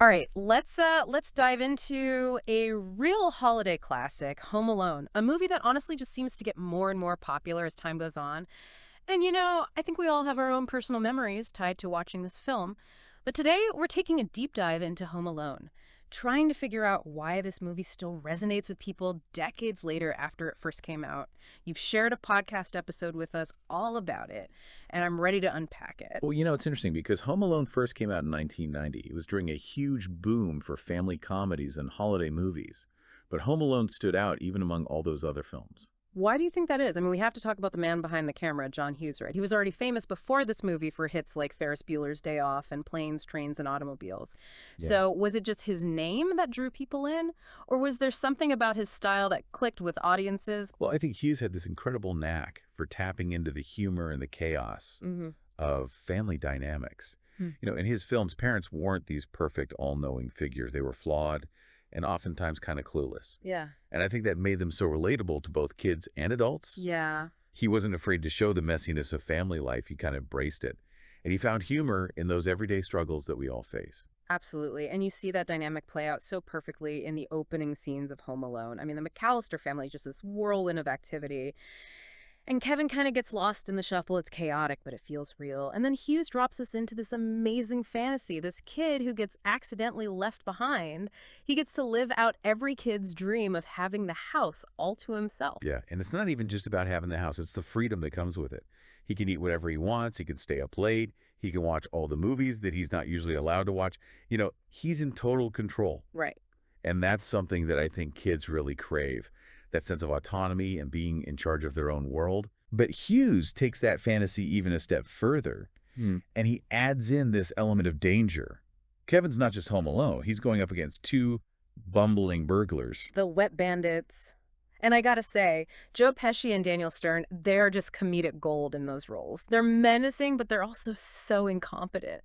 All right, let's dive into a real holiday classic, Home Alone, a movie that honestly just seems to get more and more popular as time goes on. And I think we all have our own personal memories tied to watching this film. But today we're taking a deep dive into Home Alone, trying to figure out why this movie still resonates with people decades later after it first came out. You've shared a podcast episode with us all about it, and I'm ready to unpack it. Well, it's interesting because Home Alone first came out in 1990. It was during a huge boom for family comedies and holiday movies. But Home Alone stood out even among all those other films. Why do you think that is? I mean, we have to talk about the man behind the camera, John Hughes, right? He was already famous before this movie for hits like Ferris Bueller's Day Off and Planes, Trains, and Automobiles. Yeah. So was it just his name that drew people in? Or was there something about his style that clicked with audiences? Well, I think Hughes had this incredible knack for tapping into the humor and the chaos of family dynamics. In his films, parents weren't these perfect, all-knowing figures. They were flawed and oftentimes kind of clueless. Yeah. And I think that made them so relatable to both kids and adults. Yeah. He wasn't afraid to show the messiness of family life. He kind of embraced it. And he found humor in those everyday struggles that we all face. Absolutely. And you see that dynamic play out so perfectly in the opening scenes of Home Alone. I mean, the McCallister family, just this whirlwind of activity. And Kevin kind of gets lost in the shuffle. It's chaotic, but it feels real. And then Hughes drops us into this amazing fantasy. This kid who gets accidentally left behind, he gets to live out every kid's dream of having the house all to himself. Yeah, and it's not even just about having the house. It's the freedom that comes with it. He can eat whatever he wants. He can stay up late. He can watch all the movies that he's not usually allowed to watch. He's in total control. Right. And that's something that I think kids really crave, that sense of autonomy and being in charge of their own world. But Hughes takes that fantasy even a step further, and he adds in this element of danger. Kevin's not just home alone. He's going up against two bumbling burglars. The wet bandits. And I gotta say, Joe Pesci and Daniel Stern, they're just comedic gold in those roles. They're menacing, but they're also so incompetent,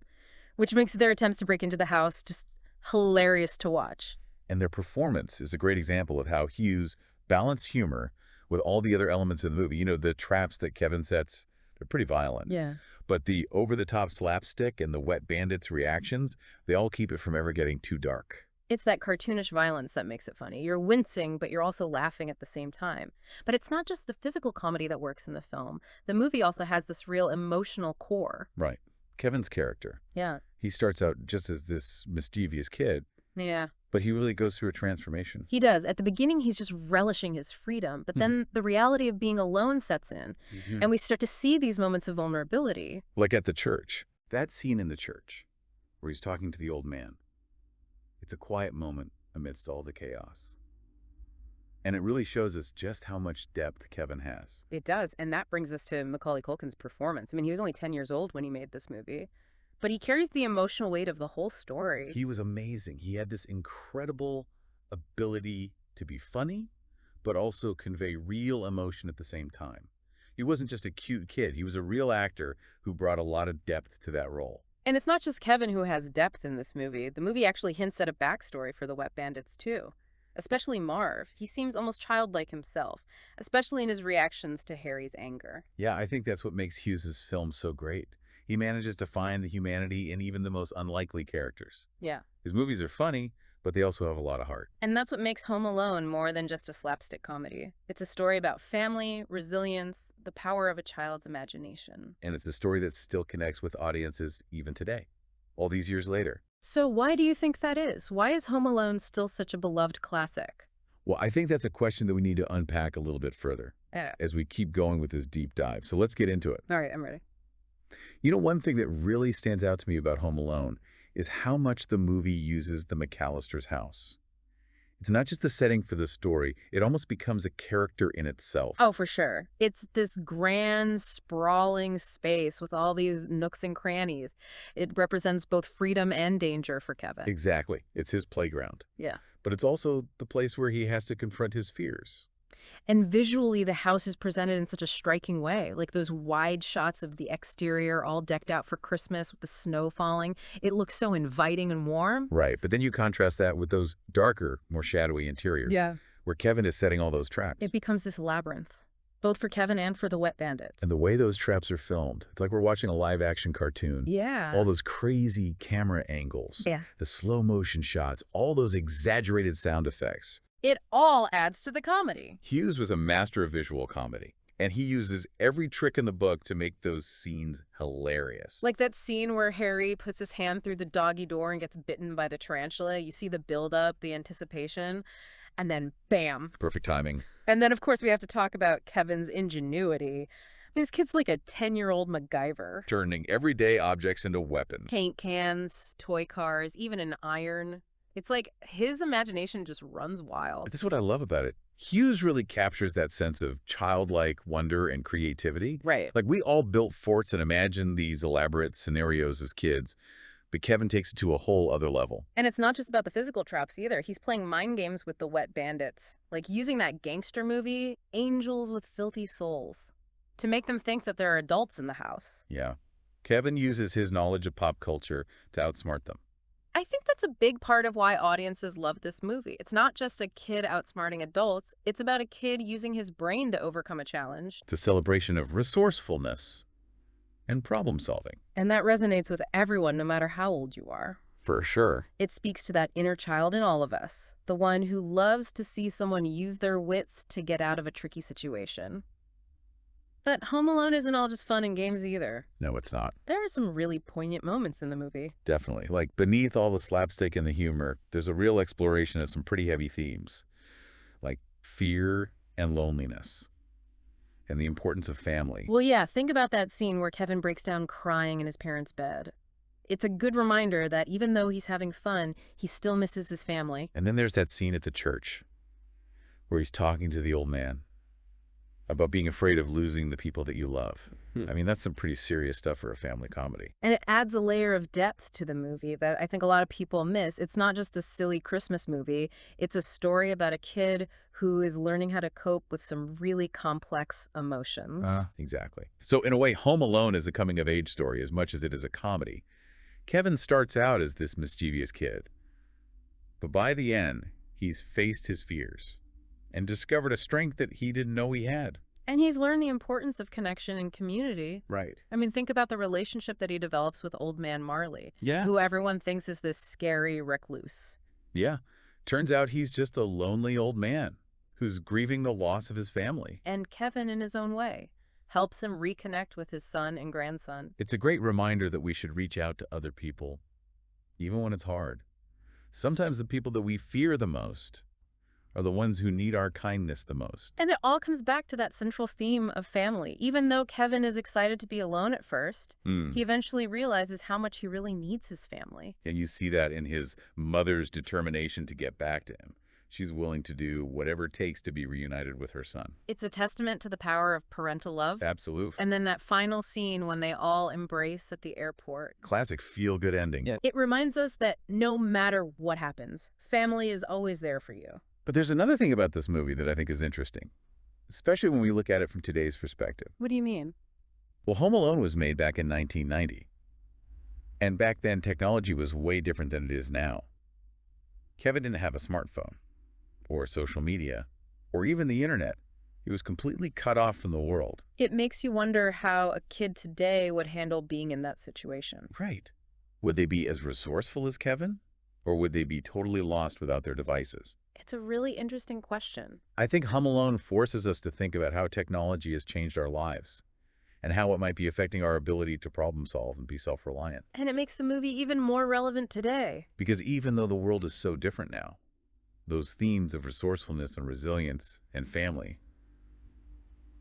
which makes their attempts to break into the house just hilarious to watch. And their performance is a great example of how Hughes balanced humor with all the other elements of the movie. The traps that Kevin sets, they're pretty violent. Yeah. But the over-the-top slapstick and the wet bandits' reactions, they all keep it from ever getting too dark. It's that cartoonish violence that makes it funny. You're wincing, but you're also laughing at the same time. But it's not just the physical comedy that works in the film. The movie also has this real emotional core. Right. Kevin's character. Yeah. He starts out just as this mischievous kid, Yeah. but he really goes through a transformation. He does. At the beginning, he's just relishing his freedom, but then the reality of being alone sets in, and we start to see these moments of vulnerability. Like at the church. That scene in the church where he's talking to the old man. It's a quiet moment amidst all the chaos. And it really shows us just how much depth Kevin has. It does, and that brings us to Macaulay Culkin's performance. I mean, he was only 10 years old when he made this movie, but he carries the emotional weight of the whole story. He was amazing. He had this incredible ability to be funny, but also convey real emotion at the same time. He wasn't just a cute kid. He was a real actor who brought a lot of depth to that role. And it's not just Kevin who has depth in this movie. The movie actually hints at a backstory for the Wet Bandits, too. Especially Marv. He seems almost childlike himself, especially in his reactions to Harry's anger. Yeah, I think that's what makes Hughes's film so great. He manages to find the humanity in even the most unlikely characters. Yeah. His movies are funny, but they also have a lot of heart. And that's what makes Home Alone more than just a slapstick comedy. It's a story about family, resilience, the power of a child's imagination. And it's a story that still connects with audiences even today, all these years later. So why do you think that is? Why is Home Alone still such a beloved classic? Well, I think that's a question that we need to unpack a little bit further as we keep going with this deep dive. So let's get into it. All right, I'm ready. One thing that really stands out to me about Home Alone is how much the movie uses the McCallister's house. It's not just the setting for the story, it almost becomes a character in itself. Oh, for sure. It's this grand, sprawling space with all these nooks and crannies. It represents both freedom and danger for Kevin. Exactly. It's his playground. Yeah. But it's also the place where he has to confront his fears. And visually, the house is presented in such a striking way, like those wide shots of the exterior all decked out for Christmas with the snow falling. It looks so inviting and warm. Right, but then you contrast that with those darker, more shadowy interiors, Yeah. where Kevin is setting all those traps. It becomes this labyrinth. both for Kevin and for the wet bandits. And the way those traps are filmed, it's like we're watching a live-action cartoon. Yeah. All those crazy camera angles, Yeah. the slow-motion shots, all those exaggerated sound effects. It all adds to the comedy. Hughes was a master of visual comedy, and he uses every trick in the book to make those scenes hilarious. Like that scene where Harry puts his hand through the doggy door and gets bitten by the tarantula. You see the build-up, the anticipation, and then bam. Perfect timing. And then, of course, we have to talk about Kevin's ingenuity. I mean, this kid's like a 10-year-old MacGyver. Turning everyday objects into weapons. Paint cans, toy cars, even an iron. It's like his imagination just runs wild. This is what I love about it. Hughes really captures that sense of childlike wonder and creativity. Right. Like, we all built forts and imagined these elaborate scenarios as kids, but Kevin takes it to a whole other level. And it's not just about the physical traps either. He's playing mind games with the wet bandits, like using that gangster movie, Angels with Filthy Souls, to make them think that there are adults in the house. Yeah. Kevin uses his knowledge of pop culture to outsmart them. I think that's a big part of why audiences love this movie. It's not just a kid outsmarting adults. It's about a kid using his brain to overcome a challenge. It's a celebration of resourcefulness and problem solving. And that resonates with everyone, no matter how old you are. For sure. It speaks to that inner child in all of us, the one who loves to see someone use their wits to get out of a tricky situation. But Home Alone isn't all just fun and games either. No, it's not. There are some really poignant moments in the movie. Definitely. Like, beneath all the slapstick and the humor, there's a real exploration of some pretty heavy themes, like fear and loneliness, and the importance of family. Well, yeah, think about that scene where Kevin breaks down crying in his parents' bed. It's a good reminder that even though he's having fun, he still misses his family. And then there's that scene at the church where he's talking to the old man about being afraid of losing the people that you love. I mean, that's some pretty serious stuff for a family comedy. And it adds a layer of depth to the movie that I think a lot of people miss. It's not just a silly Christmas movie. It's a story about a kid who is learning how to cope with some really complex emotions. Exactly. So in a way, Home Alone is a coming-of-age story as much as it is a comedy. Kevin starts out as this mischievous kid, but by the end, he's faced his fears and discovered a strength that he didn't know he had. And he's learned the importance of connection and community. Right. I mean, think about the relationship that he develops with old man Marley, Yeah. who everyone thinks is this scary recluse. Yeah. Turns out he's just a lonely old man who's grieving the loss of his family. And Kevin, in his own way, helps him reconnect with his son and grandson. It's a great reminder that we should reach out to other people, even when it's hard. Sometimes the people that we fear the most are the ones who need our kindness the most. And it all comes back to that central theme of family. Even though Kevin is excited to be alone at first, he eventually realizes how much he really needs his family. And you see that in his mother's determination to get back to him. She's willing to do whatever it takes to be reunited with her son. It's a testament to the power of parental love. Absolutely. And then that final scene when they all embrace at the airport. Classic feel-good ending. Yeah. It reminds us that no matter what happens, family is always there for you. But there's another thing about this movie that I think is interesting, especially when we look at it from today's perspective. What do you mean? Well, Home Alone was made back in 1990. And back then, technology was way different than it is now. Kevin didn't have a smartphone, or social media, or even the internet. He was completely cut off from the world. It makes you wonder how a kid today would handle being in that situation. Right. Would they be as resourceful as Kevin? Or would they be totally lost without their devices? It's a really interesting question. I think Home Alone forces us to think about how technology has changed our lives and how it might be affecting our ability to problem solve and be self-reliant. And it makes the movie even more relevant today. Because even though the world is so different now, those themes of resourcefulness and resilience and family,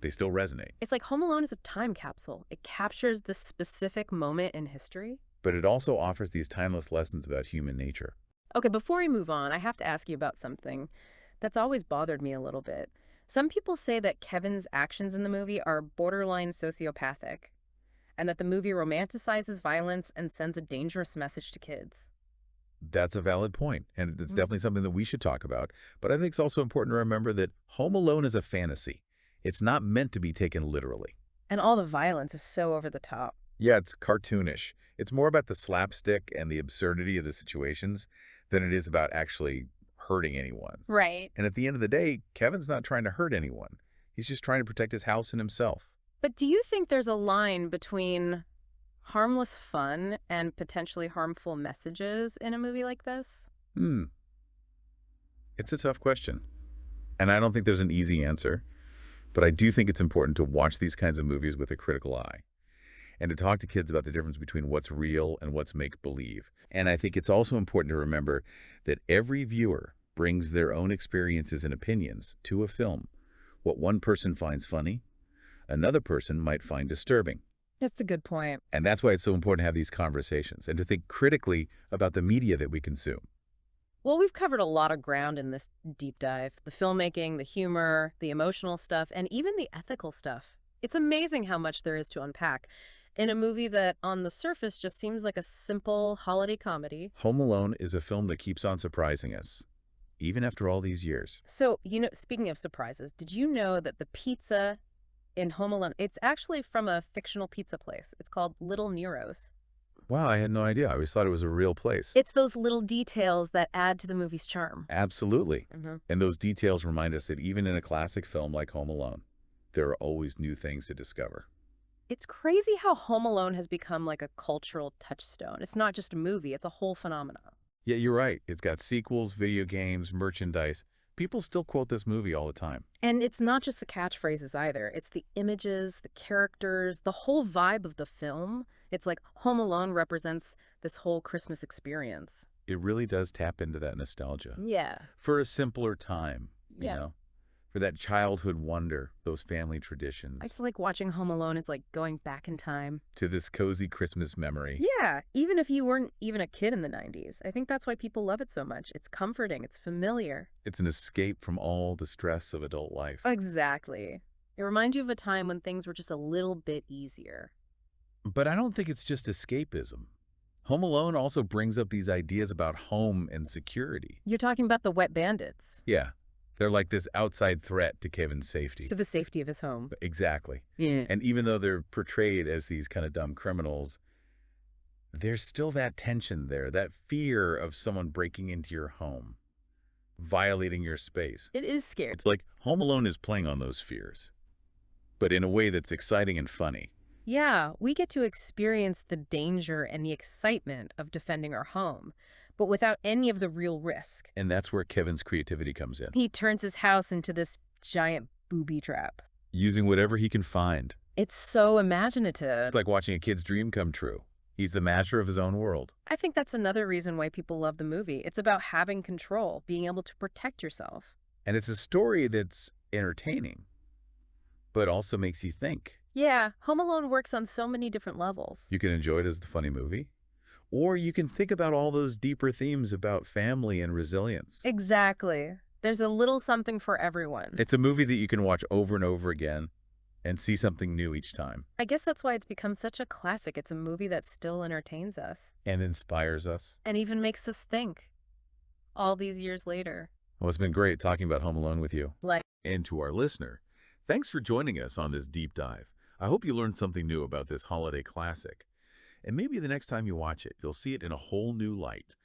they still resonate. It's like Home Alone is a time capsule. It captures this specific moment in history. But it also offers these timeless lessons about human nature. Okay, before we move on, I have to ask you about something that's always bothered me a little bit. Some people say that Kevin's actions in the movie are borderline sociopathic, and that the movie romanticizes violence and sends a dangerous message to kids. That's a valid point, and it's definitely something that we should talk about. But I think it's also important to remember that Home Alone is a fantasy. It's not meant to be taken literally. And all the violence is so over the top. Yeah, it's cartoonish. It's more about the slapstick and the absurdity of the situations than it is about actually hurting anyone. Right. And at the end of the day, Kevin's not trying to hurt anyone. He's just trying to protect his house and himself. But do you think there's a line between harmless fun and potentially harmful messages in a movie like this? Hmm. It's a tough question. And I don't think there's an easy answer. But I do think it's important to watch these kinds of movies with a critical eye and to talk to kids about the difference between what's real and what's make-believe. And I think it's also important to remember that every viewer brings their own experiences and opinions to a film. What one person finds funny, another person might find disturbing. That's a good point. And that's why it's so important to have these conversations and to think critically about the media that we consume. Well, we've covered a lot of ground in this deep dive. The filmmaking, the humor, the emotional stuff, and even the ethical stuff. It's amazing how much there is to unpack in a movie that, on the surface, just seems like a simple holiday comedy. Home Alone is a film that keeps on surprising us, even after all these years. So, speaking of surprises, did you know that the pizza in Home Alone, it's actually from a fictional pizza place. It's called Little Nero's. Wow, I had no idea. I always thought it was a real place. It's those little details that add to the movie's charm. Absolutely. And those details remind us that even in a classic film like Home Alone, there are always new things to discover. It's crazy how Home Alone has become like a cultural touchstone. It's not just a movie, it's a whole phenomenon. Yeah, you're right. It's got sequels, video games, merchandise. People still quote this movie all the time. And it's not just the catchphrases either. It's the images, the characters, the whole vibe of the film. It's like Home Alone represents this whole Christmas experience. It really does tap into that nostalgia. Yeah. For a simpler time, you Yeah. know, for that childhood wonder, those family traditions, I just like watching Home Alone is like going back in time. to this cozy Christmas memory. Yeah, even if you weren't even a kid in the 90s. I think that's why people love it so much. It's comforting, it's familiar. It's an escape from all the stress of adult life. Exactly. It reminds you of a time when things were just a little bit easier. But I don't think it's just escapism. Home Alone also brings up these ideas about home and security. You're talking about the wet bandits. Yeah, they're like this outside threat to Kevin's safety. To the safety of his home. Exactly. Yeah. And even though they're portrayed as these kind of dumb criminals, there's still that tension there, that fear of someone breaking into your home, violating your space. It is scary. It's like Home Alone is playing on those fears, but in a way that's exciting and funny. Yeah, we get to experience the danger and the excitement of defending our home, but without any of the real risk. And that's where Kevin's creativity comes in, He turns his house into this giant booby trap. using whatever he can find. It's so imaginative. It's like watching a kid's dream come true. He's the master of his own world. I think that's another reason why people love the movie. It's about having control, being able to protect yourself. And it's a story that's entertaining, but also makes you think. Yeah, Home Alone works on so many different levels. You can enjoy it as the funny movie, or you can think about all those deeper themes about family and resilience. Exactly. There's a little something for everyone. It's a movie that you can watch over and over again and see something new each time. I guess that's why it's become such a classic. It's a movie that still entertains us. And inspires us. And even makes us think. All these years later. Well, it's been great talking about Home Alone with you. Like, And to our listener, thanks for joining us on this deep dive. I hope you learned something new about this holiday classic. And maybe the next time you watch it, you'll see it in a whole new light.